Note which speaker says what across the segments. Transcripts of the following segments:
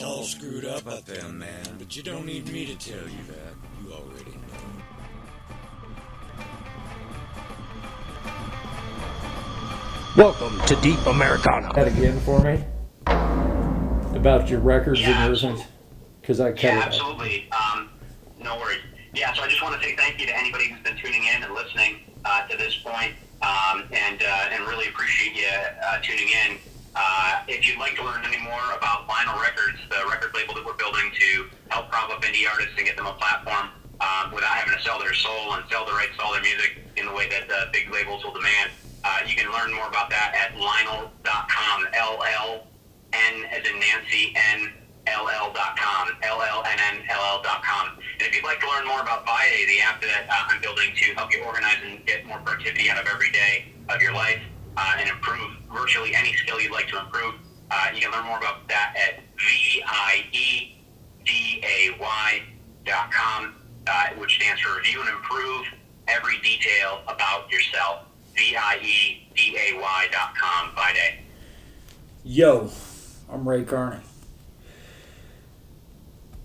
Speaker 1: All screwed up out there, man, but you don't need me to tell you that. You already know.
Speaker 2: Welcome to Deep Americana.
Speaker 3: That again for me about your records and your things, because I covered
Speaker 4: that. Absolutely. No worries. Yeah, so I just want to say thank you to anybody who's been tuning in and listening to this point, and really appreciate you tuning in. If you'd like to learn any more about Llnnll Records, the record label that we're building to help prop up indie artists and get them a platform without having to sell their soul and sell the rights to all their music in the way that the big labels will demand, you can learn more about that at llnnll.com, L-L-N as in Nancy, N-L-L.com, L-L-N-N-L-L.com. And if you'd like to learn more about Viday, the app that I'm building to help you organize and get more productivity out of every day of your life, and improve virtually any skill you'd like to improve, you can learn more about that at VIEDAY.com, which stands for Review and Improve Every Detail About Yourself. VIEDAY.com, Viday.
Speaker 3: Yo, I'm Ray Carney.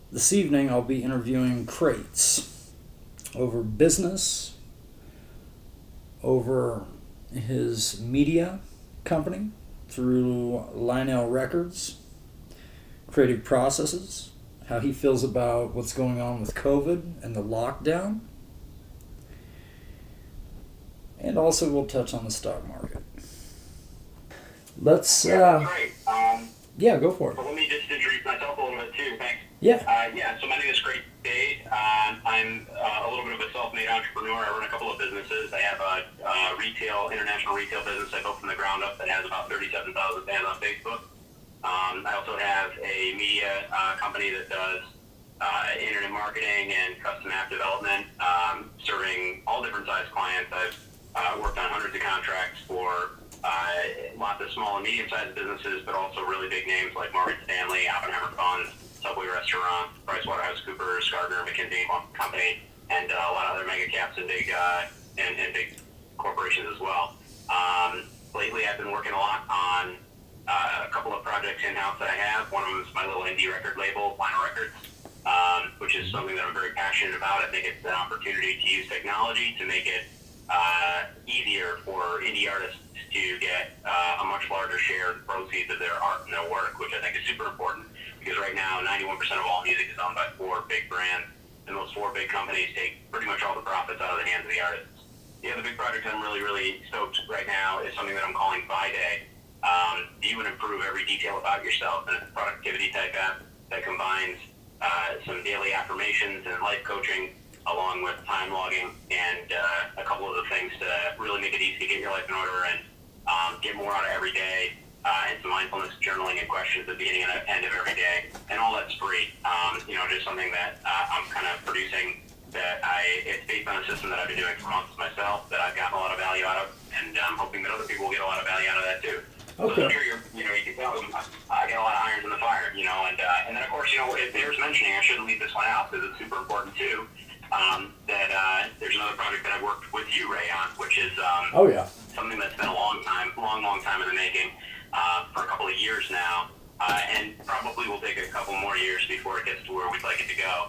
Speaker 3: This evening I'll be interviewing Crates over business, over his media company through Llnnll Records, creative processes, how he feels about what's going on with COVID and the lockdown, and also we'll touch on the stock market. Let's
Speaker 4: Great.
Speaker 3: Yeah, go for it.
Speaker 4: Well, let me just introduce myself a little bit too. Thanks.
Speaker 3: Yeah.
Speaker 4: So my name is Craig Dade. I'm a little bit of a self-made entrepreneur. I run a couple of businesses. I have a international retail business I built from the ground up that has about 37,000 fans on Facebook. I also have a media company that does internet marketing and custom app development, serving all different size clients. I've worked on hundreds of contracts for lots of small and medium-sized businesses, but also really big names like Morgan Stanley, Oppenheimer Funds, Subway Restaurant, PricewaterhouseCoopers, Gardner, McKinsey & Company, and a lot of other mega caps and big corporations as well. Lately, I've been working a lot on a couple of projects in-house that I have. One of them is my little indie record label, Llnnll Records, which is something that I'm very passionate about. I think it's an opportunity to use technology to make it easier for indie artists to get a much larger share of the proceeds of their art and their work, which I think is super important, because right now 91% of all music is owned by 4 big brands, and those 4 big companies take pretty much all the profits out of the hands of the artists. The other big project I'm really stoked right now is something that I'm calling Viday. View and improve every detail about yourself, and it's a productivity type app that combines some daily affirmations and life coaching along with time logging and a couple of the things to really make it easy to get your life in order and get more out of every day, and some mindfulness journaling and questions at the beginning and end of every day, and all that's free. Just something that I'm kind of producing that it's based on a system that I've been doing for months myself that I've gotten a lot of value out of, and I'm hoping that other people will get a lot of value out of that too.
Speaker 3: Okay.
Speaker 4: So I'm sure you can tell I get a lot of irons in the fire, and then of course, it bears mentioning, I shouldn't leave this one out because it's super important too, that there's another project that I've worked with you, Ray, on, which is something that's been a long time in the making, for a couple of years now, and probably will take a couple more years before it gets to where we'd like it to go.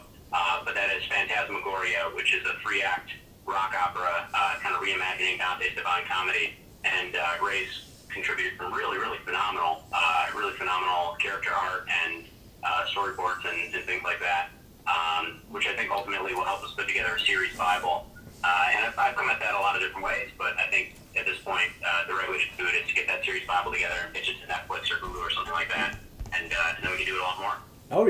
Speaker 4: But that is Phantasmagoria, which is a 3-act rock opera, kind of reimagining Dante's Divine Comedy, and Ray's contributed some really phenomenal character art and storyboards and things like that, which I think ultimately will help us put together a series Bible. And I've come at that a lot of different ways, but I think at this point, the right way to do it is to get that series Bible together and pitch it to Netflix or Hulu or something like that, and then we can do it a lot more.
Speaker 3: Oh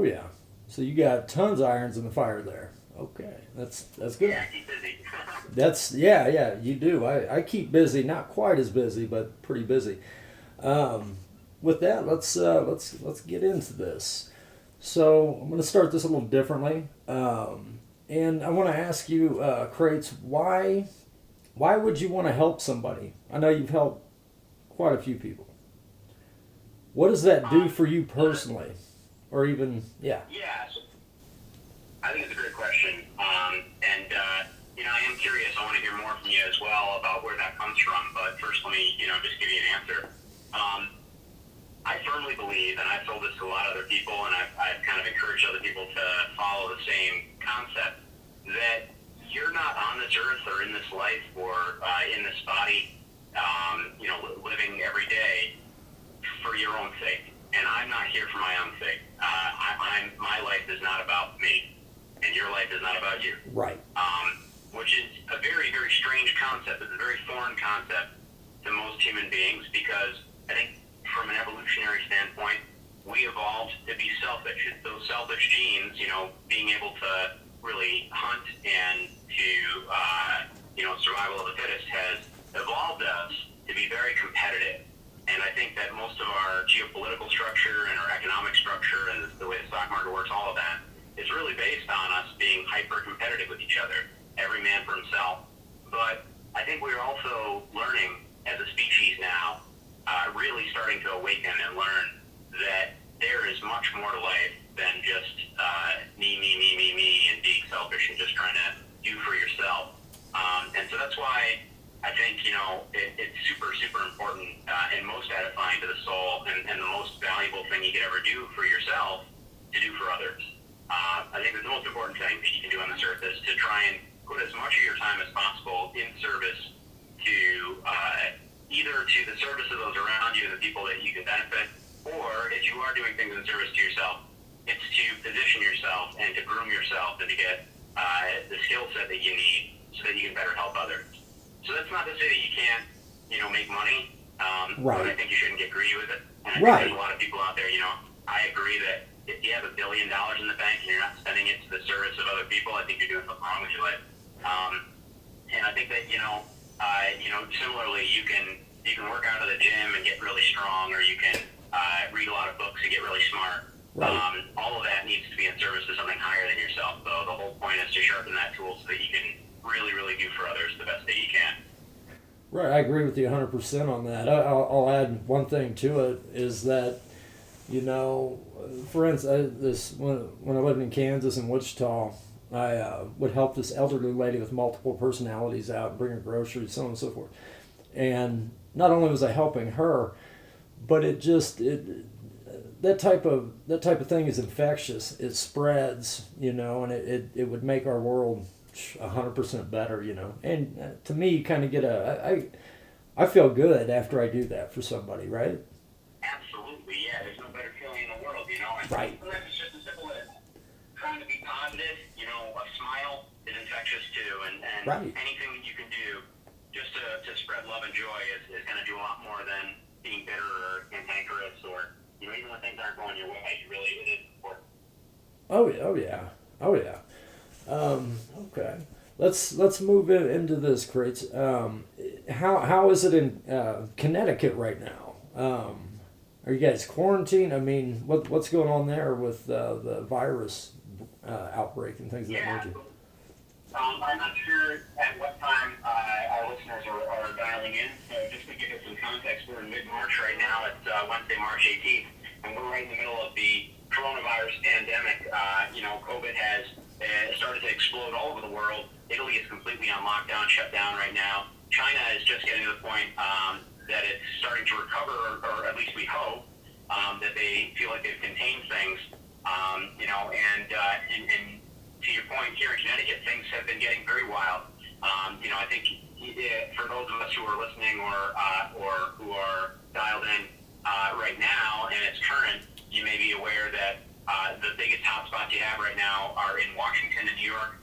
Speaker 3: yeah. So you got tons of irons in the fire there. Okay, that's good.
Speaker 4: Yeah, keep busy.
Speaker 3: That's you do. I keep busy, not quite as busy, but pretty busy. With that, let's get into this. So I'm going to start this a little differently, and I want to ask you, Crates, why would you want to help somebody? I know you've helped quite a few people. What does that do for you personally, or even
Speaker 4: Yeah, so I think it's a great question, I am curious. I want to hear more from you as well about where that comes from. But first, let me just give you an answer. I firmly believe, and I've told this to a lot of other people, and I've kind of encouraged other people to follow the same concept, that you're not on this earth or in this life or in this body, living every day for your own sake. And I'm not here for my own sake. My life is not about me, and your life is not about you.
Speaker 3: Right.
Speaker 4: Which is a very, very strange concept. It's a very foreign concept to most human beings, because I think from an evolutionary standpoint, we evolved to be selfish. It's those selfish genes, being able to really hunt and to, survival of the fittest has evolved us to be very competitive. And I think that most of our geopolitical structure and our economic structure and the way the stock market works, all of that, is really based on us being hyper-competitive with each other, every man for himself. But I think we're also learning as a species now, really starting to awaken and learn that there is much more to life than just me, and being selfish and just trying to do for yourself. And so that's why I think, it's super, super important and most edifying to the soul and the most valuable thing you could ever do for yourself to do for others. I think the most important thing that you can do on this earth is to try and put as much of your time as possible in service to either to the service of those around you, the people that you can benefit, or if you are doing things in service to yourself, it's to position yourself and to groom yourself and to get the skill set that you need so that you can better help others. So that's not to say that you can't, make money,
Speaker 3: right.
Speaker 4: But I think you shouldn't get greedy with it. And I think
Speaker 3: right.
Speaker 4: there's a lot of people out there, I agree that if you have $1 billion in the bank and you're not spending it to the service of other people, I think you're doing something wrong with your life. And I think that, similarly, you can work out of the gym and get really strong, or you can read a lot of books and get really smart.
Speaker 3: Right.
Speaker 4: All of that needs to be in service to something higher than yourself. So the whole point is to sharpen that tool so that you can really, really do for others the best that you can.
Speaker 3: Right, I agree with you 100% on that. I'll add one thing to it is that, for instance, when I lived in Kansas and Wichita, I would help this elderly lady with multiple personalities out, bring her groceries, so on and so forth. And not only was I helping her, but that type of thing is infectious. It spreads, and it would make our world 100% better, and to me, you kind of get I feel good after I do that for somebody, right?
Speaker 4: Absolutely, yeah. There's no better feeling in the world, And
Speaker 3: right.
Speaker 4: Sometimes it's just as simple as trying to be positive. A smile is infectious too, and
Speaker 3: right.
Speaker 4: anything that you can do just to spread love and joy is going to do a lot more than being bitter or cantankerous or even when things aren't going your way. It is important.
Speaker 3: Oh yeah. Okay, let's move into this, Crates. How is it in Connecticut right now? Are you guys quarantined? I mean, what's going on there with the virus outbreak and things of that nature?
Speaker 4: I'm not sure at what time our listeners are dialing in. So just to give you some context, we're in mid-March right now. It's Wednesday, March 18th, and we're right in the middle of the coronavirus pandemic. COVID has started to explode all over the world. Italy is completely on lockdown, shut down right now. China is just getting to the point that it's starting to recover, or at least we hope, that they feel like they've contained things. And to your point, here in Connecticut, things have been getting very wild. I think for those of us who are listening or who are dialed in right now and it's current, you may be aware that the biggest hotspots you have right now are in Washington and New York,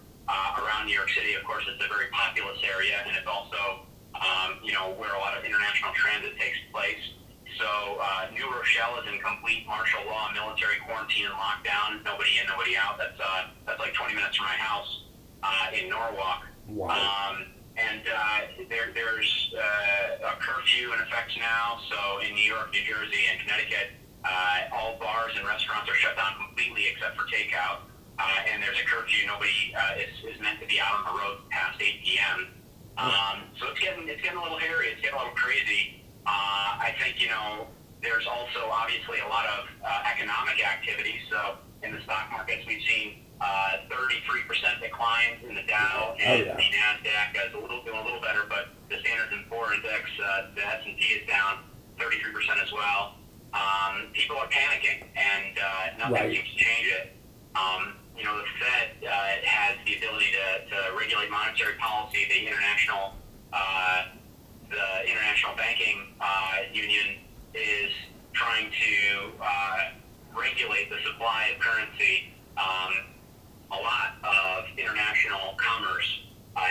Speaker 4: around New York City. Of course, it's a very populous area, and it's also, where a lot of international transit takes place. So New Rochelle is in complete martial law, military quarantine and lockdown. Nobody in, nobody out. That's like 20 minutes from my house in Norwalk.
Speaker 3: Wow.
Speaker 4: There's a curfew in effect now. So in New York, New Jersey, and Connecticut, all bars and restaurants are shut down completely except for takeout. And there's a curfew. Nobody is meant to be out on the road past 8 p.m. So it's getting a little hairy. It's getting a little crazy. I think, there's also obviously a lot of economic activity. So in the stock markets, we've seen 33% declines in the Dow, and the NASDAQ is doing a little better, but the Standard & Poor's index, the S&P is down 33% as well. people are panicking, and nothing
Speaker 3: Right.
Speaker 4: seems to change it. The Fed has the ability to regulate monetary policy. The International Banking Union is trying to regulate the supply of currency. A lot of international commerce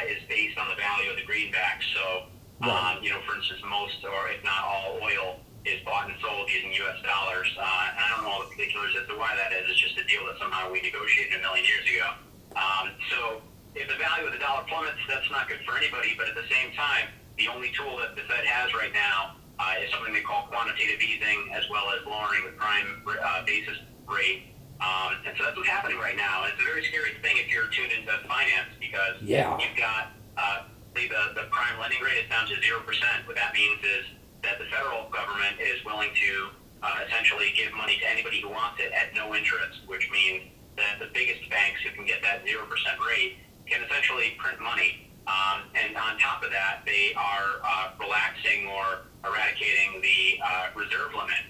Speaker 4: is based on the value of the greenback. So, for instance, most or if not all oil is bought and sold using U.S. dollars. And I don't know all the particulars as to why that is. It's just a deal that somehow we negotiated a million years ago. So if the value of the dollar plummets, that's not good for anybody. But at the same time, the only tool that the Fed has right now is something they call quantitative easing, as well as lowering the prime basis rate. And so that's what's happening right now. And it's a very scary thing if you're tuned into finance, because you've got the prime lending rate is down to 0%. What that means is that the federal government is willing to essentially give money to anybody who wants it at no interest, which means that the biggest banks who can get that 0% rate can essentially print money. And on top of that, they are relaxing or eradicating the reserve limit.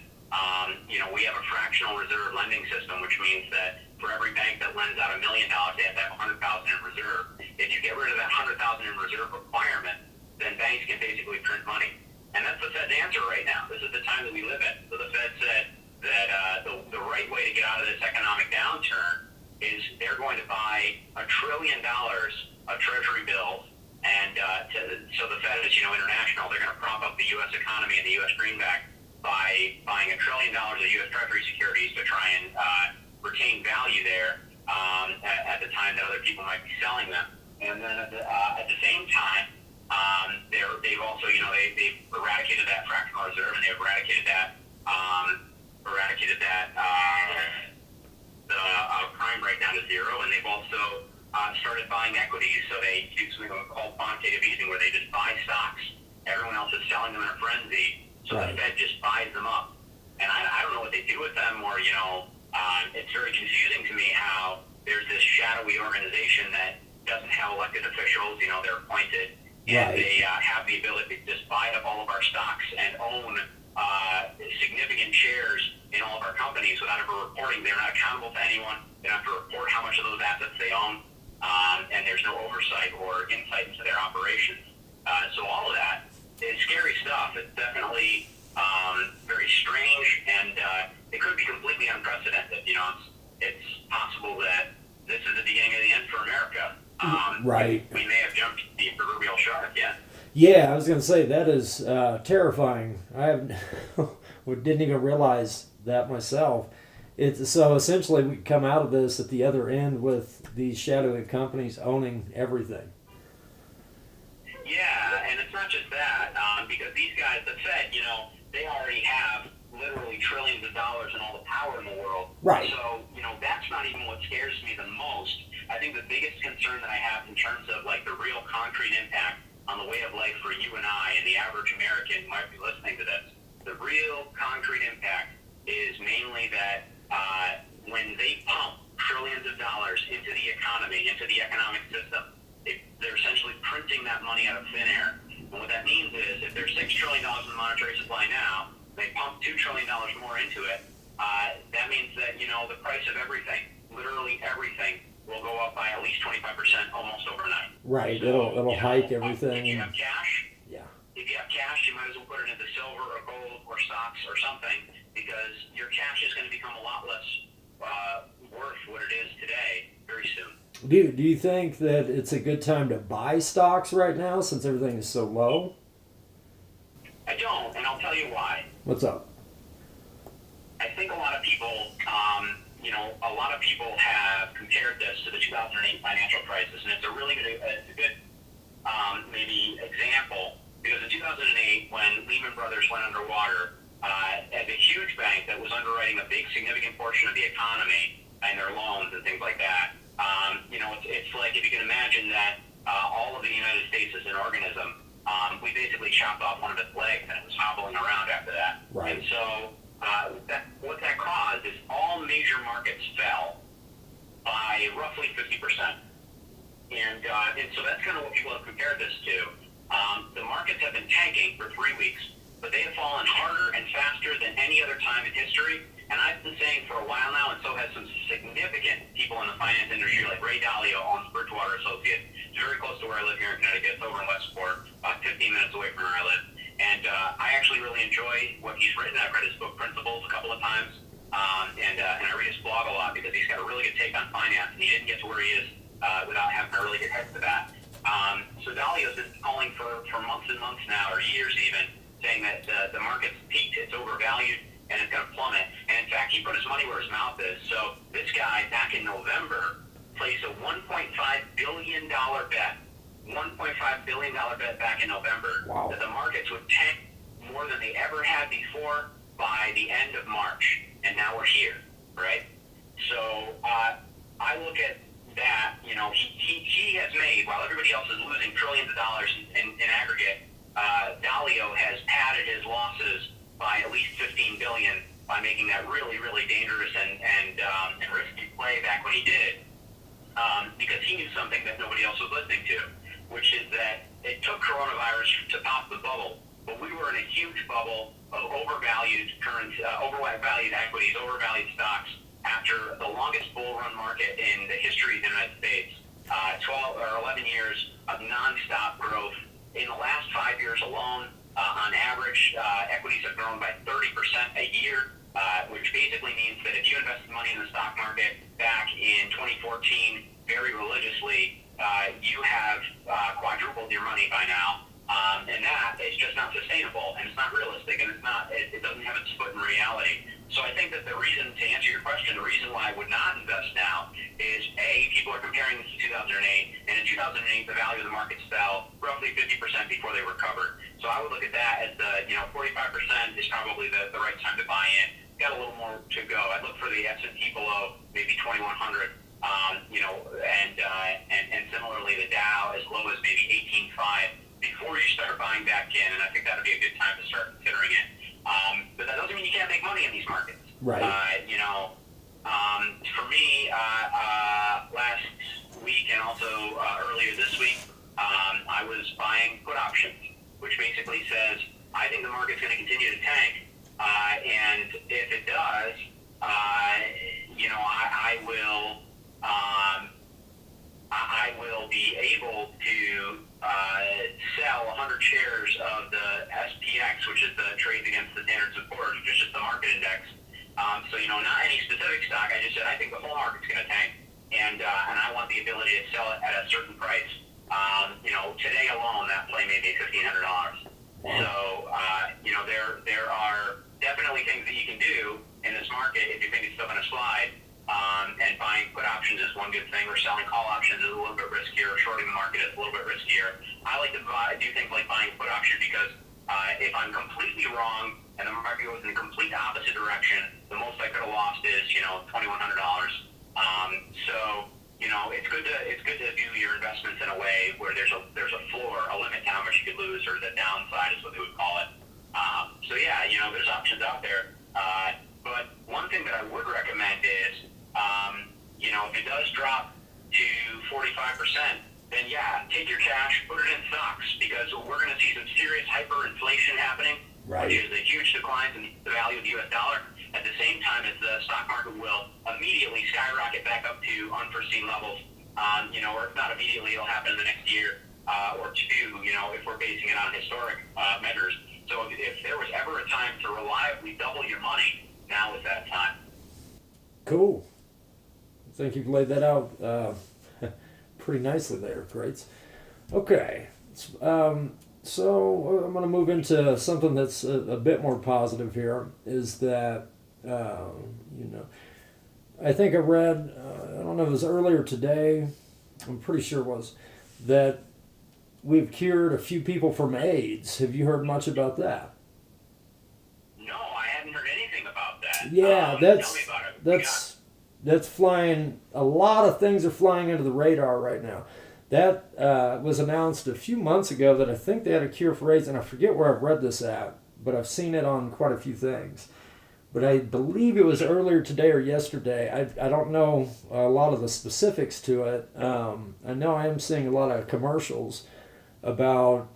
Speaker 4: We have a fractional reserve lending system, which means that for every bank that lends out $1 million, they have to have $100,000 in reserve. If you get rid of that $100,000 in reserve requirement, then banks can basically print money. And that's the Fed's answer right now. This is the time that we live in. So the Fed said that the right way to get out of this economic downturn is they're going to buy $1 trillion of Treasury bills. And so the Fed is, international. They're going to prop up the U.S. economy and the U.S. greenback by buying $1 trillion of U.S. Treasury securities to try and retain value there at the time that other people might be selling them. And then at the same time, they've also, they've eradicated that fractional reserve, and they've eradicated that the prime rate down to zero, and they've also started buying equities. So they do something called quantitative easing, where they just buy stocks. Everyone else is selling them in a frenzy. So the Fed just buys them up. And I don't know what they do with them, or, it's very confusing to me how there's this shadowy organization that doesn't have elected officials, they're appointed, and they have the ability to just buy up all of our stocks and own significant shares in all of our companies without ever reporting. They're not accountable to anyone. They don't have to report how much of those assets they own, and there's no oversight or insight into their operations. So all of that is scary stuff. It's definitely very strange, and it could be completely unprecedented. It's possible that this is the beginning of the end for America. We may have jumped the proverbial shark yet.
Speaker 3: Yeah, I was going to say that is terrifying. Didn't even realize that myself. So essentially we come out of this at the other end with these shadowy companies owning everything.
Speaker 4: Yeah, and it's not just that, because these guys, the Fed, they already have literally trillions of dollars and all the power in the world.
Speaker 3: Right.
Speaker 4: So, that's not even what scares me the most. I think the biggest concern that I have in terms of the real concrete impact on the way of life for you and I and the average American who might be listening to this, the real concrete impact is mainly that when they pump trillions of dollars into the economy, into the economic system, they're essentially printing that money out of thin air. And what that means is if there's $6 trillion in the monetary supply now, they pump $2 trillion more into it, that means that, the price of everything, literally everything, will go up by at least 25% almost overnight.
Speaker 3: Right,
Speaker 4: So,
Speaker 3: it'll hike everything.
Speaker 4: If you have cash,
Speaker 3: you might
Speaker 4: as well put it into silver or gold or stocks or something, because your cash is going to become a lot less worth what it is today very soon.
Speaker 3: Do you think that it's a good time to buy stocks right now since everything is so low?
Speaker 4: I don't, and I'll tell you why.
Speaker 3: What's up?
Speaker 4: I think a lot of people, have compared this to the 2008 financial crisis, and it's a really good, maybe example, because in 2008, when Lehman Brothers went underwater, as a huge bank that was underwriting a big, significant portion of the economy and their loans and things like that, it's like if you can imagine that all of the United States is an organism. We basically chopped off one of its legs, and it was hobbling around after that.
Speaker 3: Right.
Speaker 4: And so what that caused is all major markets fell by roughly 50%. And so that's kind of what people have compared this to. The markets have been tanking for 3 weeks. but they have fallen harder and faster than any other time in history. And I've been saying for a while now, and so has some significant people in the finance industry, like Ray Dalio owns Bridgewater Associates. It's very close to where I live here in Connecticut. It's over in Westport, about 15 minutes away from where I live. And I actually really enjoy what he's written. I've read his book Principles a couple of times, and I read his blog a lot because he's got a really good take on finance, and he didn't get to where he is without having a really good head to that. So Dalio's been calling for months and months now, or years even, saying that the market's peaked, it's overvalued, and it's going to plummet. And in fact, he put his money where his mouth is. So this guy, back in November, placed a $1.5 billion bet, $1.5 billion bet back in November,
Speaker 3: wow,
Speaker 4: that the markets would tank more than they ever had before by the end of March. And now we're here, right? So I look at that, you know, he has made, while everybody else is losing trillions of dollars in aggregate, Dalio has padded his losses by at least $15 billion by making that really, really dangerous and risky play back when he did, because he knew something that nobody else was listening to, which is that it took coronavirus to pop the bubble, but we were in a huge bubble of overvalued overvalued equities, overvalued stocks after the longest bull run market in the history of the United States, 12 or 11 years of nonstop growth. In the last 5 years alone, on average, equities have grown by 30% a year, which basically means that if you invested money in the stock market back in 2014 very religiously, you have quadrupled your money by now. And that is just not sustainable, and it's not realistic, and it doesn't have its foot in reality. So I think that the reason, to answer your question, the reason why I would not invest now is, A, people are comparing this to 2008, and in 2008, the value of the markets fell roughly 50% before they recovered. So I would look at that as 45% is probably the right time to buy in. Got a little more to go. I'd look for the S&P below maybe 2,100, and similarly the Dow as low as maybe 18.5 before you start buying back in, and I think that would be a good time to start considering it. But that doesn't mean you can't make money in these markets.
Speaker 3: right,
Speaker 4: For me, last week and also earlier this week, I was buying put options, which basically says I think the market's going to continue to tank, and if it does, I will be able to sell 100 shares of the SPX, which is the trades against the Standard & Poor's, which is just the market index. Not any specific stock. I just said I think the whole market's going to tank, and I want the ability to sell it at a certain price. Today alone, that play may be $1,500. So, there are definitely things that you can do in this market if you think it's still going to slide. And buying put options is one good thing, or selling call options is a little bit riskier, or shorting the market is a little bit riskier. I like to do things like buying put option because if I'm completely wrong and the market goes in the complete opposite direction, the most I could have lost is $2,100. It's good to do your investments in a way where there's a floor, a limit to how much you could lose, or the downside is what they would call it. There's options out there. But one thing that I would recommend is, if it does drop to 45%, then take your cash, put it in stocks, because we're going to see some serious hyperinflation happening,
Speaker 3: right,
Speaker 4: which is a huge decline in the value of the U.S. dollar. At the same time as the stock market will immediately skyrocket back up to unforeseen levels, or if not immediately, it'll happen in the next year or two, if we're basing it on historic measures. So if there was ever a time to reliably double your money, now is that time.
Speaker 3: cool. I think you've laid that out pretty nicely there, Greats. Okay, so I'm going to move into something that's a bit more positive here, is that, I think I read, I don't know if it was earlier today, I'm pretty sure it was, that we've cured a few people from AIDS. Have you heard much about that?
Speaker 4: No, I hadn't heard anything about that.
Speaker 3: Yeah,
Speaker 4: Tell me about it.
Speaker 3: that's flying. A lot of things are flying under the radar right now. That was announced a few months ago that I think they had a cure for AIDS, and I forget where I've read this at, but I've seen it on quite a few things. But I believe it was earlier today or yesterday. I don't know a lot of the specifics to it. I know I am seeing a lot of commercials about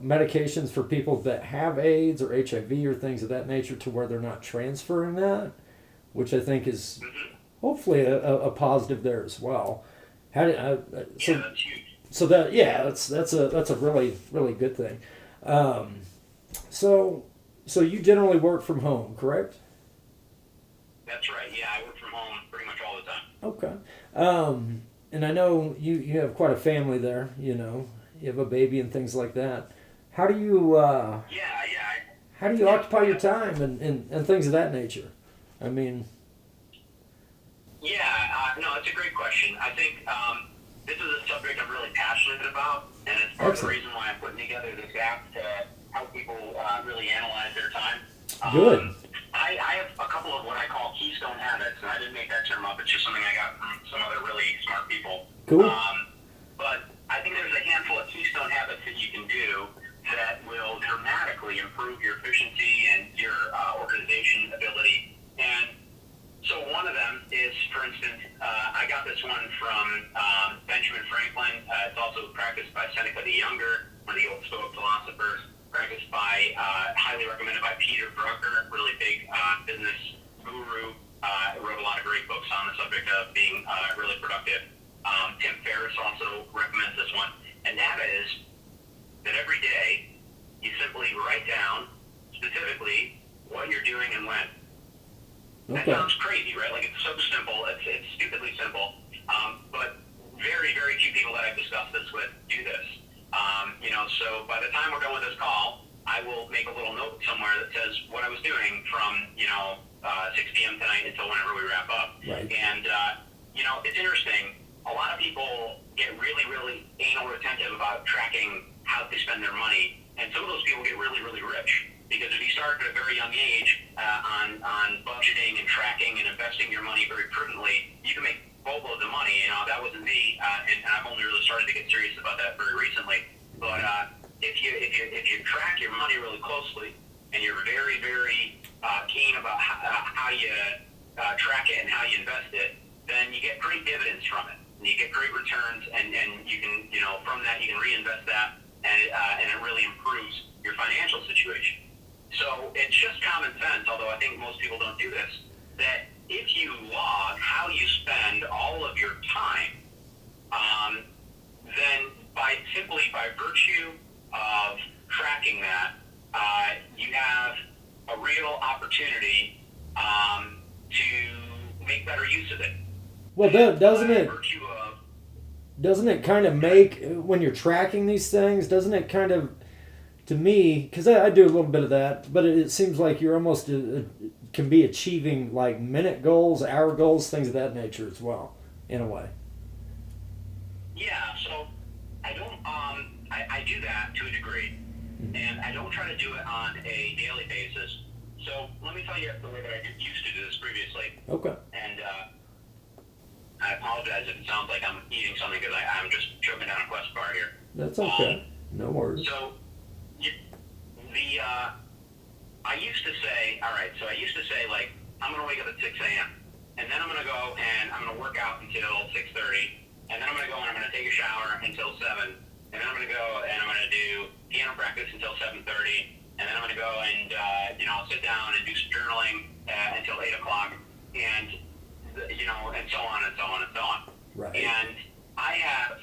Speaker 3: medications for people that have AIDS or HIV or things of that nature, to where they're not transferring that, which I think is hopefully a positive there as well. How did
Speaker 4: Yeah, that's huge.
Speaker 3: so that that's a really good thing. So you generally work from home, correct?
Speaker 4: That's right. Yeah, I work from home pretty much all the time.
Speaker 3: Okay. And I know you have quite a family there. You have a baby and things like that. How do you
Speaker 4: Yeah.
Speaker 3: how do you occupy your time and things of that nature? I mean,
Speaker 4: No, it's a great question. I think this is a subject I'm really passionate about, and it's part of the reason why I'm putting together this app to help people really analyze their time.
Speaker 3: Good.
Speaker 4: I have a couple of what I call keystone habits, and I didn't make that term up. It's just something I got from some other really smart people.
Speaker 3: Cool.
Speaker 4: But I think there's a handful of keystone habits that you can do that will dramatically improve your efficiency and your organization ability. And so one of them is, for instance, I got this one from Benjamin Franklin. It's also practiced by Seneca the Younger, one of the old Stoic philosophers. Practiced by, highly recommended by Peter Drucker, really big business guru. Wrote a lot of great books on the subject of being really productive. Tim Ferriss also recommends this one, and that is that every day you simply write down specifically what you're doing and when. That sounds crazy, right? Like, it's so simple. It's stupidly simple. But very, very few people that I've discussed this with do this. So by the time we're done with this call, I will make a little note somewhere that says what I was doing from, 6 p.m. tonight until whenever we wrap up.
Speaker 3: Right.
Speaker 4: And, it's interesting. A lot of people get really, really anal retentive about tracking how they spend their money. And some of those people get really, really rich. Because if you start at a very young age on budgeting and tracking and investing your money very prudently, you can make boatloads of money. That wasn't me, and I've only really started to get serious about that very recently. But if you track your money really closely, and you're very, very keen about how you track it and how you invest it, then you get great dividends from it. And you get great returns, and you can, from that you can reinvest that, and it really improves your financial situation. So it's just common sense, although I think most people don't do this, that if you log how you spend all of your time, then simply by virtue of tracking that, you have a real opportunity to make better use of it.
Speaker 3: Well, doesn't it kind of make, when you're tracking these things, doesn't it kind of, to me, because I do a little bit of that, but it seems like you're almost can be achieving like minute goals, hour goals, things of that nature as well, in a way.
Speaker 4: Yeah, so I don't, I do that to a degree, and I don't try to do it on a daily basis. So let me tell you the way that I used to do this previously.
Speaker 3: Okay.
Speaker 4: And I apologize if it sounds like I'm eating something, because I'm just choking down a Quest bar here.
Speaker 3: That's okay. No worries.
Speaker 4: So I used to say, like, I'm going to wake up at 6 a.m. and then I'm going to go and I'm going to work out until 6:30, and then I'm going to go and I'm going to take a shower until 7, and then I'm going to go and I'm going to do piano practice until 7:30, and then I'm going to go and sit down and do some journaling until 8 o'clock, and and so on and so on and so on.
Speaker 3: Right.
Speaker 4: And I have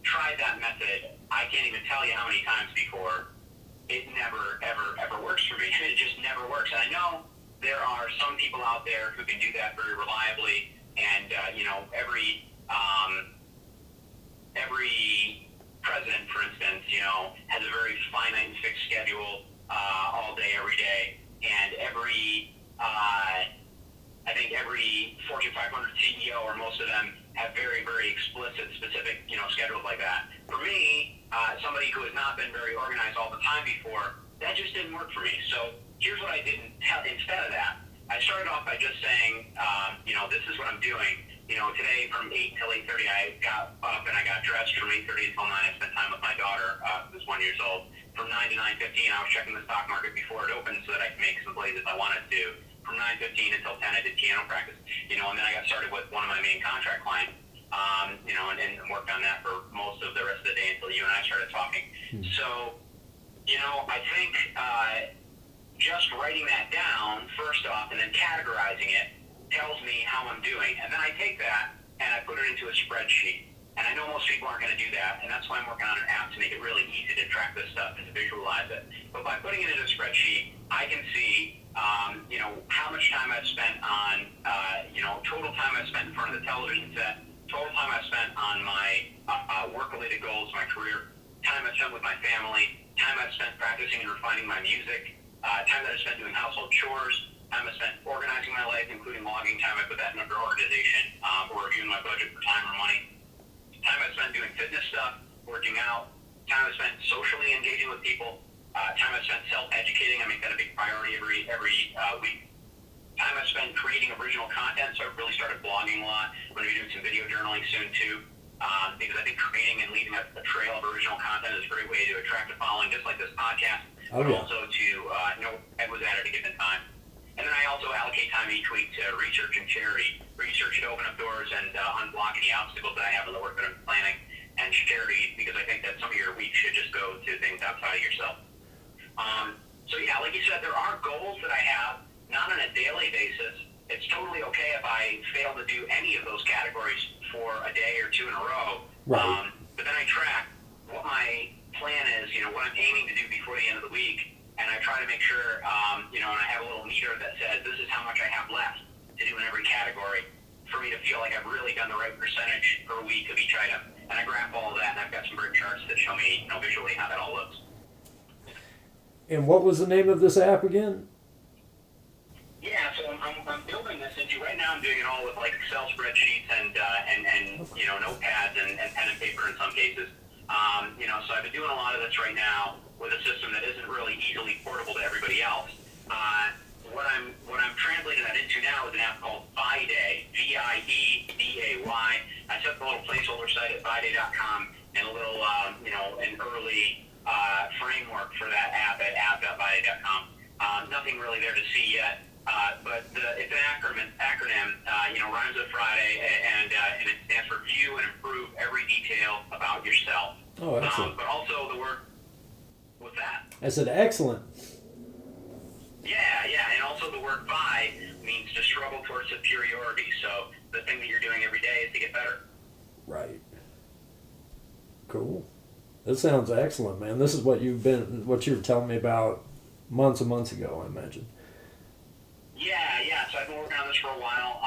Speaker 4: tried that method. I can't even tell you how many times before. It never, ever, ever works for me. It just never works. And I know there are some people out there who can do that very reliably, and every president, for instance, has a very finite and fixed schedule all day, every day, and I think every Fortune 500 CEO, or most of them, have very, very explicit, specific, schedules like that. For me, somebody who has not been very organized all the time before, that just didn't work for me. So here's what I did instead of that. I started off by just saying, this is what I'm doing. Today from 8 till 8:30, I got up and I got dressed. From 8:30 until 9, I spent time with my daughter, who's 1 year old. From 9 to 9:15, I was checking the stock market before it opened so that I could make some plays if I wanted to. From 9:15 until 10, I did piano practice. And then I got started with one of my main contract clients. and worked on that for most of the rest of the day until you and I started talking. So, I think just writing that down first off and then categorizing it tells me how I'm doing, and then I take that and I put it into a spreadsheet. And I know most people aren't going to do that, and that's why I'm working on an app to make it really easy to track this stuff and to visualize it. But by putting it in a spreadsheet, I can see, how much time I've spent on, total time I've spent in front of the television set, total time I've spent on my work-related goals, my career, time I've spent with my family, time I've spent practicing and refining my music, time that I've spent doing household chores, time I've spent organizing my life, including logging time. I put that in under organization, or reviewing my budget for time or money. Time I spent doing fitness stuff, working out, time I spent socially engaging with people, time I spent self-educating. I make that a big priority every week. Time I spent creating original content, so I really started blogging a lot. I'm going to be doing some video journaling soon too, because I think creating and leaving a trail of original content is a great way to attract a following, just like this podcast, but also to know what was at a given time. And then I also allocate time each week to research and charity. Research to open up doors and unblock any obstacles that I have in the work that I'm planning, and charity because I think that some of your week should just go to things outside of yourself. So yeah, like you said, there are goals that I have, not on a daily basis. It's totally okay if I fail to do any of those categories for a day or two in a row.
Speaker 3: Right.
Speaker 4: But then I track what my plan is, what I'm aiming to do before the end of the week. And I try to make sure, and I have a little meter that says this is how much I have left to do in every category for me to feel like I've really done the right percentage per week of each item. And I graph all of that, and I've got some great charts that show me, visually how that all looks.
Speaker 3: And what was the name of this app again?
Speaker 4: Yeah, so I'm building this into, right now I'm doing it all with like Excel spreadsheets and notepads and pen and paper in some cases. So I've been doing a lot of this right now with a system that isn't really easily portable to everybody else. What I'm translating that into now is an app called Viday, Viedday. I set the little placeholder site at Viday.com and a little, an early framework for that app at app.viday.com. Nothing really there to see yet, but it's an acronym, rhymes with Friday, and it stands for View and Improve Every Detail About Yourself.
Speaker 3: Oh, excellent.
Speaker 4: But also the word, what's that?
Speaker 3: I said excellent.
Speaker 4: Yeah, and also the word vi means to struggle towards superiority. So the thing that you're doing every day is to get better.
Speaker 3: Right. Cool. That sounds excellent, man. This is what you were telling me about months and months ago, I imagine.
Speaker 4: Yeah. So I've been working on this for a while,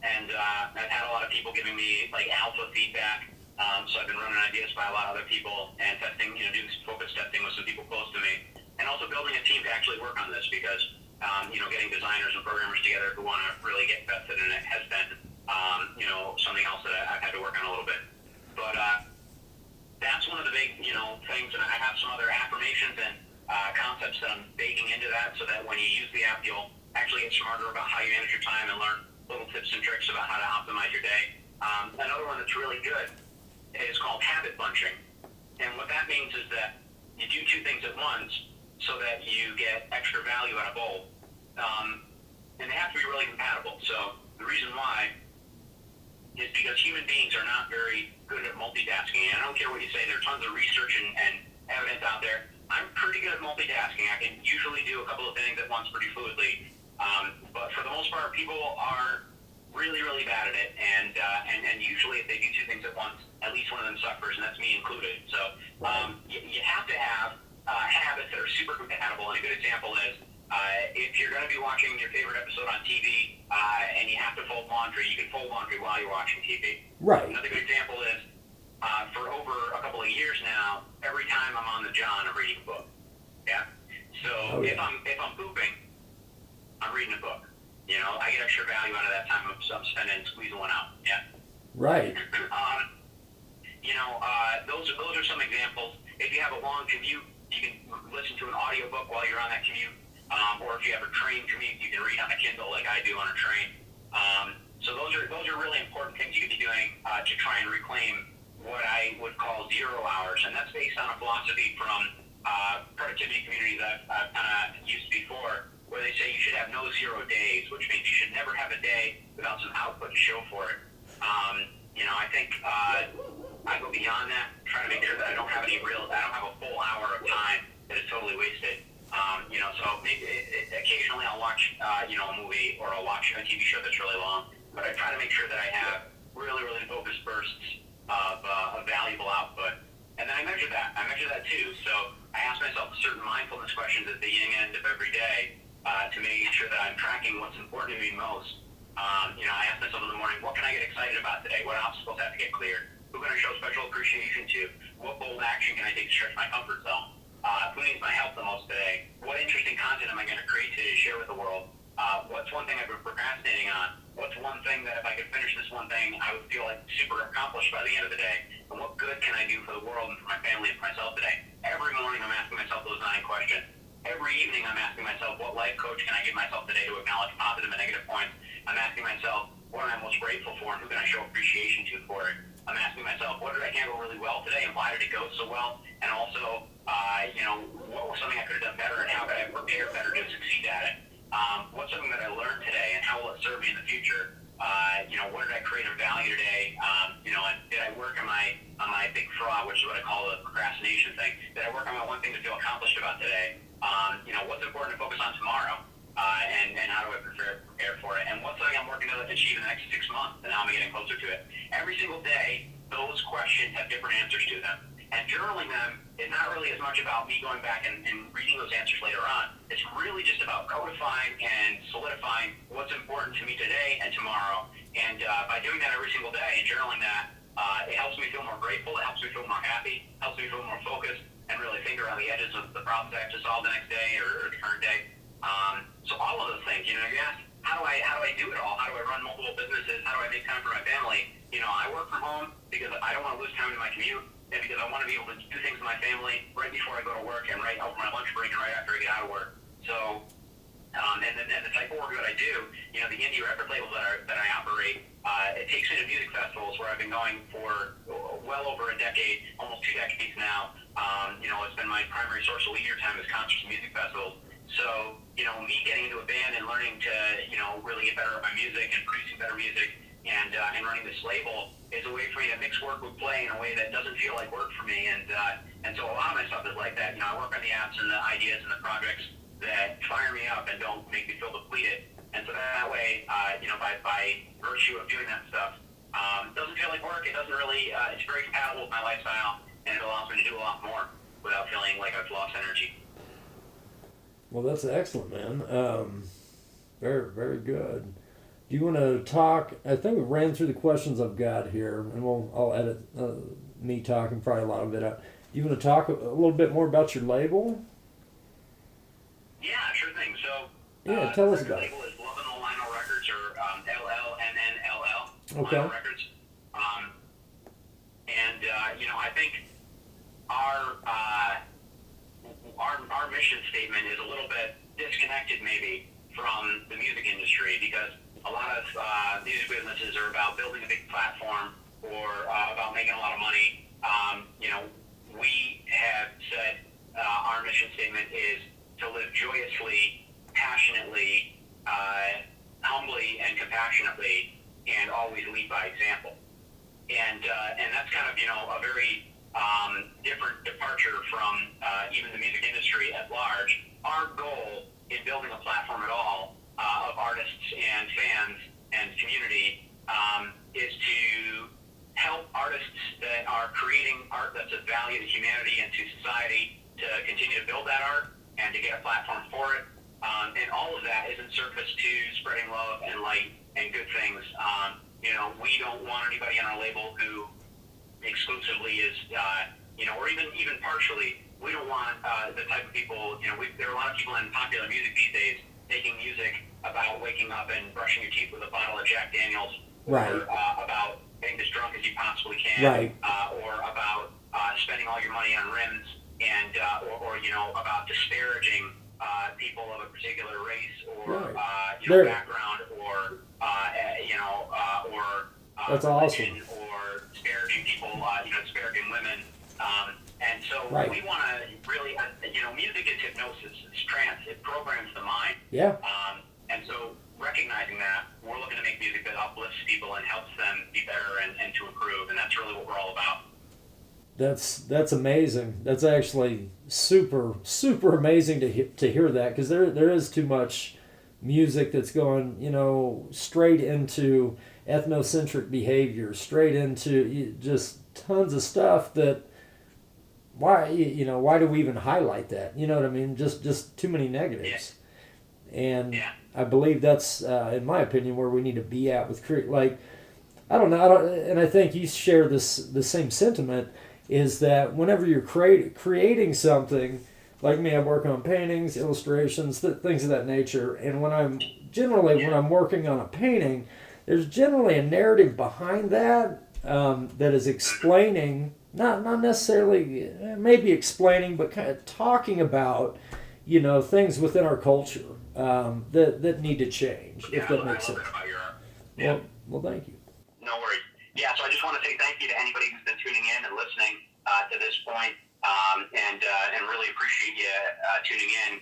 Speaker 4: and I've had a lot of people giving me like alpha feedback. So I've been running ideas by a lot of other people and testing, doing some focus testing with some people close to me, and also building a team to actually work on this because, getting designers and programmers together who want to really get vested in it has been, something else that I've had to work on a little bit. But that's one of the big, things, and I have some other affirmations and concepts that I'm baking into that so that when you use the app, you'll actually get smarter about how you manage your time and learn little tips and tricks about how to optimize your day. Another one that's really good is called habit bunching. And what that means is that you do two things at once so that you get extra value out of both. And they have to be really compatible. So the reason why is because human beings are not very good at multitasking. And I don't care what you say, there's tons of research and evidence out there. I'm pretty good at multitasking. I can usually do a couple of things at once pretty fluidly. But for the most part, people are really, really bad at it. And usually if they do two things at once, at least one of them suffers, and that's me included. So you have to have habits that are super compatible. And a good example is if you're going to be watching your favorite episode on TV and you have to fold laundry, you can fold laundry while you're watching TV.
Speaker 3: Right.
Speaker 4: Another good example is for over a couple of years now, every time I'm on the John, I'm reading a book. Yeah. So if I'm pooping, I'm reading a book. I get extra value out of that time I'm spending squeezing one out. Yeah.
Speaker 3: Right.
Speaker 4: Those are some examples. If you have a long commute, you can listen to an audiobook while you're on that commute. Or if you have a train commute, you can read on a Kindle like I do on a train. So those are really important things you could be doing to try and reclaim what I would call 0 hours. And that's based on a philosophy from productivity communities I've kind of used before, where they say you should have no 0 days, which means you should never have a day without some output to show for it. I So maybe occasionally I'll watch, a movie, or I'll watch a TV show that's really long. But I try to make sure that I have really, really focused bursts of valuable output. And then I measure that. I measure that too. So I ask myself certain mindfulness questions at the beginning end of every day to make sure that I'm tracking what's important to me most. I ask myself in the morning, what can I get excited about today? What obstacles have to get cleared? Who can I show special appreciation to? What bold action can I take to stretch my comfort zone? Who needs my help the most today? What interesting content am I going to create today to share with the world? What's one thing I've been procrastinating on? What's one thing that if I could finish this one thing, I would feel like super accomplished by the end of the day? And what good can I do for the world and for my family and for myself today? Every morning I'm asking myself those 9 questions. Every evening I'm asking myself, what life coach can I give myself today to acknowledge positive and negative points? I'm asking myself, what am I most grateful for and who can I show appreciation to for it? I'm asking myself, what did I handle really well today and why did it go so well? And also, what was something I could have done better and how could I prepare better to succeed at it? What's something that I learned today and how will it serve me in the future? What did I create of value today? And did I work on my big fraud, which is what I call the procrastination thing? Did I work on my one thing to feel accomplished about today? What's important to focus on tomorrow? And how do I prepare for it? And what's something I'm working to achieve in the next 6 months? And how am I getting closer to it? Every single day, those questions have different answers to them. And journaling them is not really as much about me going back and reading those answers later on. It's really just about codifying and solidifying what's important to me today and tomorrow. And by doing that every single day and journaling that, it helps me feel more grateful, it helps me feel more happy, helps me feel more focused, and really think around the edges of the problems I have to solve the next day or the current day. So all of those things, you ask, how do I do it all? How do I run multiple businesses? How do I make time for my family? I work from home because I don't want to lose time in my commute, and because I want to be able to do things with my family right before I go to work and right over my lunch break and right after I get out of work. So, and the type of work that I do, the indie record label that I operate, it takes me to music festivals where I've been going for well over a decade, almost 2 decades now. It's been my primary source of leisure time is concerts and music festivals. So, me getting into a band and learning to, really get better at my music and producing better music and running this label is a way for me to mix work with play in a way that doesn't feel like work for me. And so a lot of my stuff is like that. I work on the apps and the ideas and the projects that fire me up and don't make me feel depleted. And so that way, by virtue of doing that stuff, it doesn't feel like work. It doesn't really, it's very compatible with my lifestyle, and it allows me to do a lot more without feeling like I've lost energy.
Speaker 3: Well, that's excellent, man. Very, very good. Do you want to talk? I think we ran through the questions I've got here, and I'll edit me talking probably a lot of it out. Do you want to talk a little bit more about your label?
Speaker 4: Yeah, sure thing. So,
Speaker 3: yeah, tell us about
Speaker 4: it. The label is Llnnll Records, or LLNNLL.
Speaker 3: Okay.
Speaker 4: Llnnll Records. I think our mission statement is a little bit disconnected maybe from the music industry, because a lot of music businesses are about building a big platform or about making a lot of money. We have said our mission statement is to live joyously, passionately, humbly, and compassionately, and always lead by example. And that's kind of, a very different departure from even the music industry at large. Our goal in building a platform at all of artists and fans and community is to help artists that are creating art that's of value to humanity and to society to continue to build that art and to get a platform for it. And all of that is in service to spreading love and light and good things. We don't want anybody on our label who exclusively is, or even partially, we don't want the type of people, there are a lot of people in popular music these days making music about waking up and brushing your teeth with a bottle of Jack Daniels,
Speaker 3: right,
Speaker 4: or about getting as drunk as you possibly can,
Speaker 3: right,
Speaker 4: or about spending all your money on rims, and or about disparaging people of a particular race or
Speaker 3: right.
Speaker 4: background, or
Speaker 3: that's
Speaker 4: religion,
Speaker 3: awesome,
Speaker 4: or disparaging people, disparaging women. And so
Speaker 3: right.
Speaker 4: We want to really, music is hypnosis, it's trance, it programs the mind.
Speaker 3: Yeah.
Speaker 4: And so recognizing that, we're looking to make music that uplifts people and helps them be better and to improve, and that's really what we're all about.
Speaker 3: That's amazing. That's actually super amazing to hear that, because there is too much music that's going, straight into ethnocentric behavior, straight into just tons of stuff that why do we even highlight that? You know what I mean? Just too many negatives. And I believe that's in my opinion where we need to be at with like I don't know, and I think you share the same sentiment, is that whenever you're creating something, like me, I work on paintings, illustrations, things of that nature, and when I'm working on a painting, there's generally a narrative behind that that is explaining, not necessarily, maybe explaining, but kind of talking about, things within our culture that need to change, if that makes sense. Well, thank you.
Speaker 4: No worries. Yeah, so I just want to say thank you to anybody who's been tuning in and listening to this point, and really appreciate you tuning in.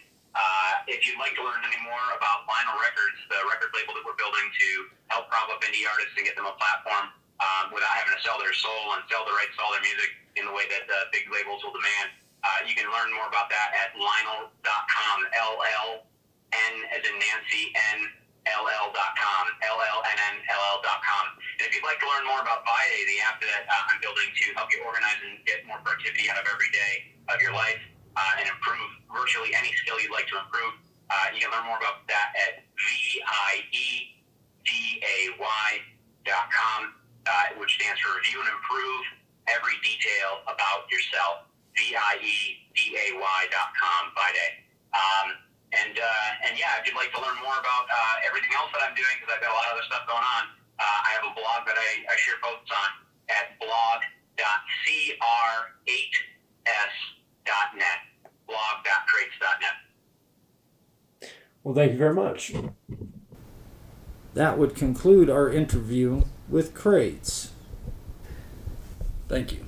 Speaker 4: If you'd like to learn any more about Llnnll Records, the record label that we're building to help prop up indie artists and get them a platform without having to sell their soul and sell the rights to all their music in the way that big labels will demand, you can learn more about that at llnnll.com, LLN as in Nancy, NLL.com, LLNNLL.com. And if you'd like to learn more about Friday, the app that I'm building to help you organize and get more productivity out of every day of your life and improve virtually any skill you'd like to improve, you can learn more about that at VIEDAY.com, which stands for Review and Improve Every Detail About Yourself, VIEDAY.com, Friday. And if you'd like to learn more about everything else that I'm doing, because I've got a lot of other stuff going on, I have a blog that I share posts on at blog.cr8s.net, blog.crates.net.
Speaker 3: Well, thank you very much. That would conclude our interview with Crates. Thank you.